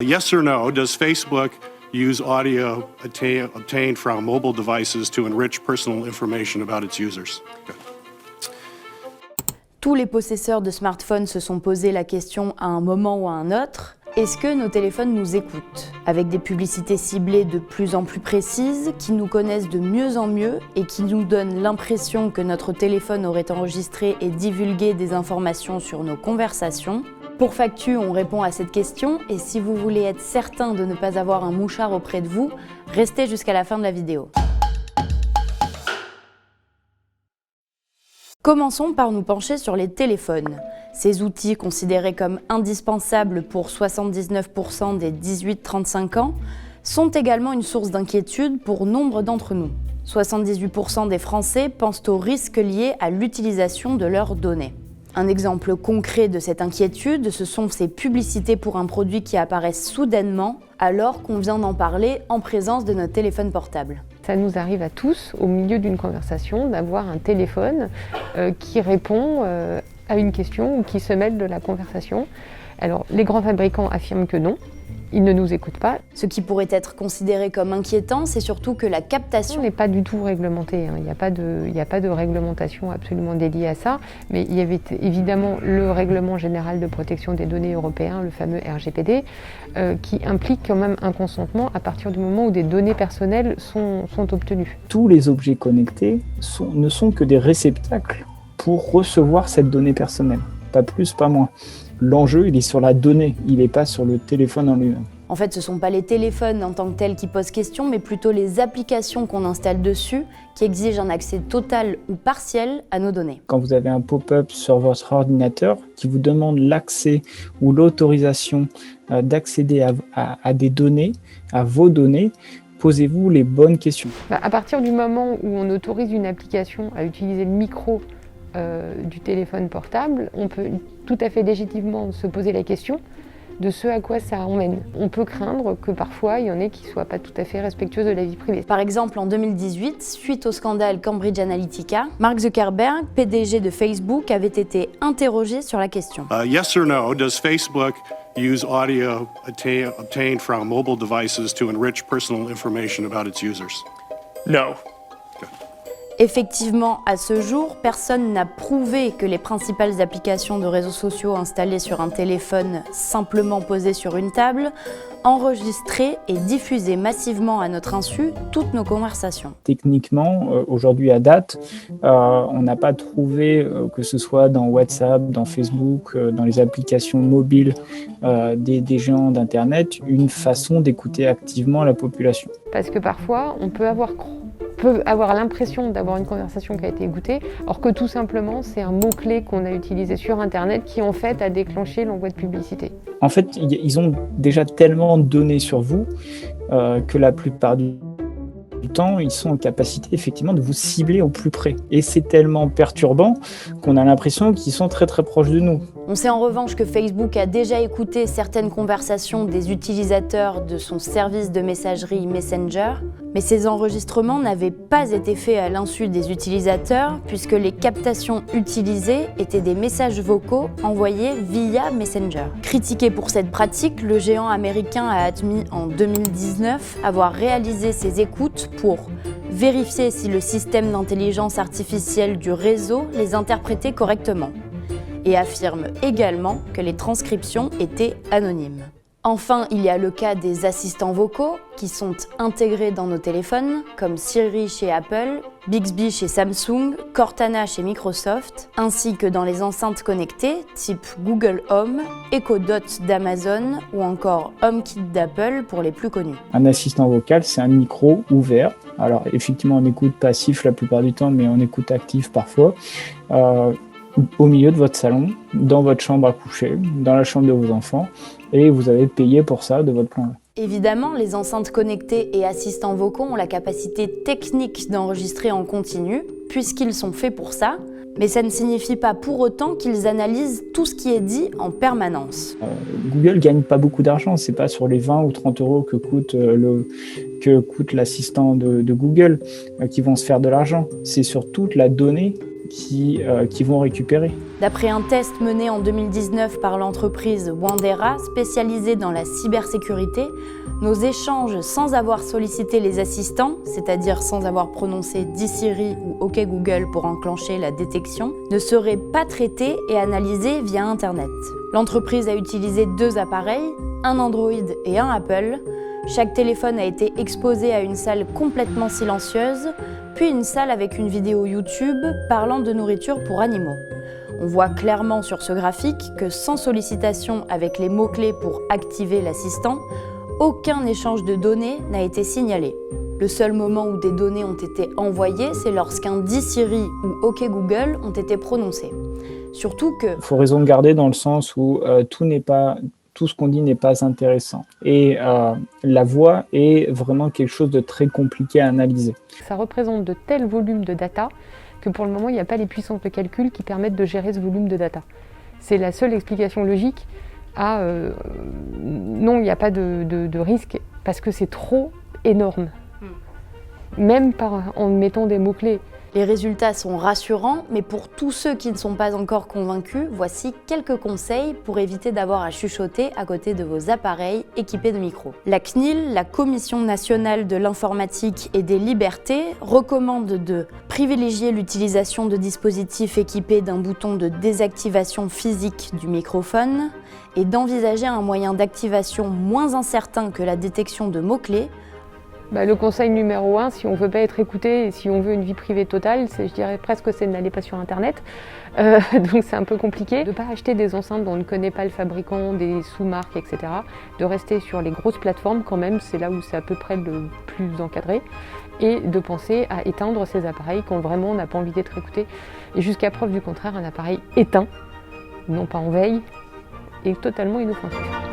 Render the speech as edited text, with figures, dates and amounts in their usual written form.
Yes or no, does Facebook use audio obtained from mobile devices to enrich personal information about its users? Good. Tous les possesseurs de smartphones se sont posé la question à un moment ou à un autre. Est-ce que nos téléphones nous écoutent? Avec des publicités ciblées de plus en plus précises, qui nous connaissent de mieux en mieux et qui nous donnent l'impression que notre téléphone aurait enregistré et divulgué des informations sur nos conversations. Pour Factu, on répond à cette question et si vous voulez être certain de ne pas avoir un mouchard auprès de vous, restez jusqu'à la fin de la vidéo. Commençons par nous pencher sur les téléphones. Ces outils considérés comme indispensables pour 79% des 18-35 ans sont également une source d'inquiétude pour nombre d'entre nous. 78% des Français pensent aux risques liés à l'utilisation de leurs données. Un exemple concret de cette inquiétude, ce sont ces publicités pour un produit qui apparaissent soudainement alors qu'on vient d'en parler en présence de notre téléphone portable. Ça nous arrive à tous, au milieu d'une conversation, d'avoir un téléphone qui répond à une question ou qui se mêle de la conversation. Alors, les grands fabricants affirment que non, ils ne nous écoutent pas. Ce qui pourrait être considéré comme inquiétant, c'est surtout que la captation n'est pas du tout réglementée. Il n'y a pas de réglementation absolument dédiée à ça, mais il y avait évidemment le règlement général de protection des données européen, le fameux RGPD, qui implique quand même un consentement à partir du moment où des données personnelles sont obtenues. Tous les objets connectés ne sont que des réceptacles pour recevoir cette donnée personnelle, pas plus, pas moins. L'enjeu, il est sur la donnée, il n'est pas sur le téléphone en lui-même. En fait, ce ne sont pas les téléphones en tant que tels qui posent question, mais plutôt les applications qu'on installe dessus qui exigent un accès total ou partiel à nos données. Quand vous avez un pop-up sur votre ordinateur qui vous demande l'accès ou l'autorisation d'accéder à des données, à vos données, posez-vous les bonnes questions. À partir du moment où on autorise une application à utiliser le micro du téléphone portable, on peut tout à fait légitimement se poser la question de ce à quoi ça emmène. On peut craindre que parfois il y en ait qui ne soient pas tout à fait respectueux de la vie privée. Par exemple, en 2018, suite au scandale Cambridge Analytica, Mark Zuckerberg, PDG de Facebook, avait été interrogé sur la question. Yes or no, does Facebook use audio obtained from mobile devices to enrich personal information about its users? No. Effectivement, à ce jour, personne n'a prouvé que les principales applications de réseaux sociaux installées sur un téléphone simplement posé sur une table enregistraient et diffusaient massivement à notre insu toutes nos conversations. Techniquement, aujourd'hui à date, on n'a pas trouvé, que ce soit dans WhatsApp, dans Facebook, dans les applications mobiles des géants d'Internet, une façon d'écouter activement la population. Parce que parfois, on peut avoir l'impression d'avoir une conversation qui a été écoutée, alors que tout simplement, c'est un mot-clé qu'on a utilisé sur Internet qui, en fait, a déclenché l'envoi de publicité. En fait, ils ont déjà tellement de données sur vous que la plupart du temps, ils sont en capacité effectivement de vous cibler au plus près. Et c'est tellement perturbant qu'on a l'impression qu'ils sont très très proches de nous. On sait en revanche que Facebook a déjà écouté certaines conversations des utilisateurs de son service de messagerie Messenger, mais ces enregistrements n'avaient pas été faits à l'insu des utilisateurs puisque les captations utilisées étaient des messages vocaux envoyés via Messenger. Critiqué pour cette pratique, le géant américain a admis en 2019 avoir réalisé ces écoutes pour vérifier si le système d'intelligence artificielle du réseau les interprétait correctement et affirme également que les transcriptions étaient anonymes. Enfin, il y a le cas des assistants vocaux qui sont intégrés dans nos téléphones, comme Siri chez Apple, Bixby chez Samsung, Cortana chez Microsoft, ainsi que dans les enceintes connectées type Google Home, Echo Dot d'Amazon ou encore HomeKit d'Apple pour les plus connus. Un assistant vocal, c'est un micro ouvert. Alors effectivement, on écoute passif la plupart du temps, mais on écoute actif parfois. Au milieu de votre salon, dans votre chambre à coucher, dans la chambre de vos enfants, et vous avez payé pour ça de votre plein. Évidemment, les enceintes connectées et assistants vocaux ont la capacité technique d'enregistrer en continu, puisqu'ils sont faits pour ça, mais ça ne signifie pas pour autant qu'ils analysent tout ce qui est dit en permanence. Google ne gagne pas beaucoup d'argent, c'est pas sur les 20 ou 30 euros que coûte l'assistant de Google qui vont se faire de l'argent. C'est sur toute la donnée qui vont récupérer. D'après un test mené en 2019 par l'entreprise Wandera, spécialisée dans la cybersécurité, nos échanges sans avoir sollicité les assistants, c'est-à-dire sans avoir prononcé « Dis Siri » ou « OK Google » pour enclencher la détection, ne seraient pas traités et analysés via Internet. L'entreprise a utilisé 2 appareils, un Android et un Apple. Chaque téléphone a été exposé à une salle complètement silencieuse, puis une salle avec une vidéo YouTube parlant de nourriture pour animaux. On voit clairement sur ce graphique que sans sollicitation avec les mots-clés pour activer l'assistant, aucun échange de données n'a été signalé. Le seul moment où des données ont été envoyées, c'est lorsqu'un « Dis Siri » ou « OK Google » ont été prononcés. Surtout que... Il faut raison garder dans le sens où tout ce qu'on dit n'est pas intéressant. Et la voix est vraiment quelque chose de très compliqué à analyser. Ça représente de tels volumes de data que pour le moment, il n'y a pas les puissances de calcul qui permettent de gérer ce volume de data. C'est la seule explication logique à non, il n'y a pas de risque parce que c'est trop énorme. Même en mettant des mots-clés. Les résultats sont rassurants, mais pour tous ceux qui ne sont pas encore convaincus, voici quelques conseils pour éviter d'avoir à chuchoter à côté de vos appareils équipés de micros. La CNIL, la Commission nationale de l'informatique et des libertés, recommande de privilégier l'utilisation de dispositifs équipés d'un bouton de désactivation physique du microphone et d'envisager un moyen d'activation moins incertain que la détection de mots-clés. Le conseil numéro 1, si on ne veut pas être écouté et si on veut une vie privée totale, je dirais presque c'est de n'aller pas sur Internet. Donc c'est un peu compliqué. De ne pas acheter des enceintes dont on ne connaît pas le fabricant, des sous-marques, etc. De rester sur les grosses plateformes quand même, c'est là où c'est à peu près le plus encadré. Et de penser à éteindre ces appareils quand vraiment on n'a pas envie d'être écouté. Et jusqu'à preuve du contraire, un appareil éteint, non pas en veille, est totalement inoffensif.